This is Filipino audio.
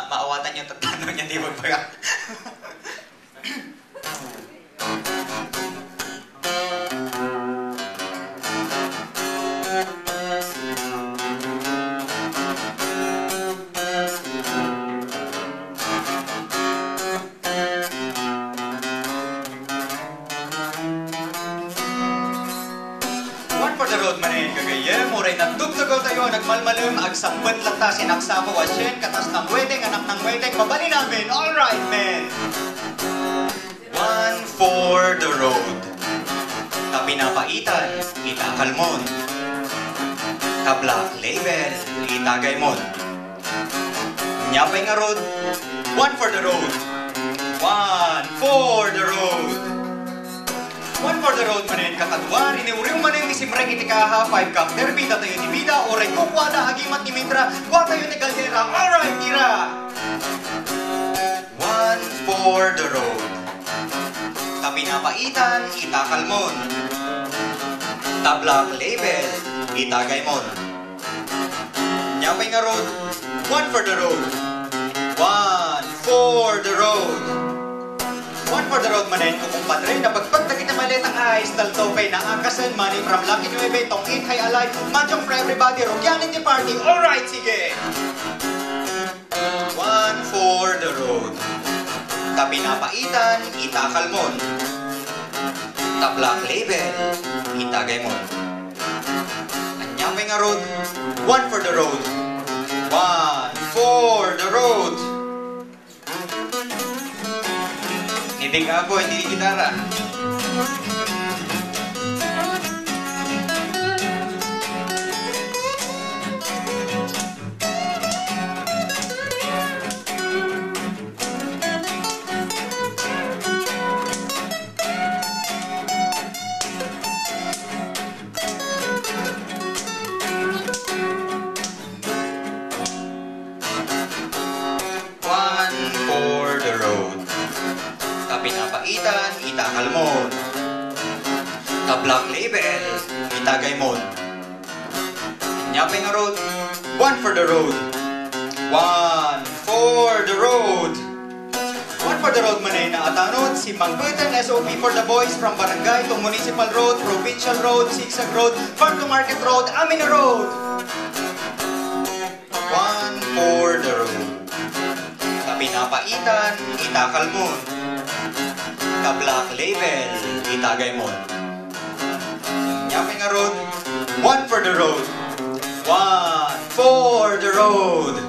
maawatan yung tatanong niya, di ba ba? For the road manin kagayem, uray nagdugtugaw tayo, nagmalmalim, agsamban lang ta, sinaksamo asyen, katas ng wedding, anak ng wedding, mabali namin, alright men! One for the road. Tapinapaitan, itakalmon. Black label, itagaymon. Nyapay nga road, one for the road. One for the road. One for the road manin kakadwa, riniuriw manin ni Simreng itikaha, 5 kapter, bida tayo ni bida, oray kukwada, hagimat ni Mitra, wa tayo ni Galera, alright, tira! One for the road. Tapinapaitan, itakalmon. Black label, itagaymon. Nyapay nga road, one for the road. One for the road. One for the road manin, kukumpadre, napagpag na kita maletang ayos, taltopay na angkasan, money from Lucky Nueve, tong 8 high alive, manjong for everybody, rugyanin the party, alright, sige! One for the road. Tapinapaitan, itakalmon. Black label, itagaymon. Anyapay nga road, one for the road. One for the road. Hindi ka ako, hindi gitara. One for the road. Tapinapaitan, itakalmon. Black label, itagaymon. Nyapay nga road, one for the road. One for the road. One for the road manin na atanod, si Mangbutan SOP for the boys from barangay to municipal road, provincial road, zigzag road, farm to market road, amin na road. One for the road. Tapinapaitan, itakalmon. Black label, itagaymon. Nyapay nga road, one for the road. One for the road.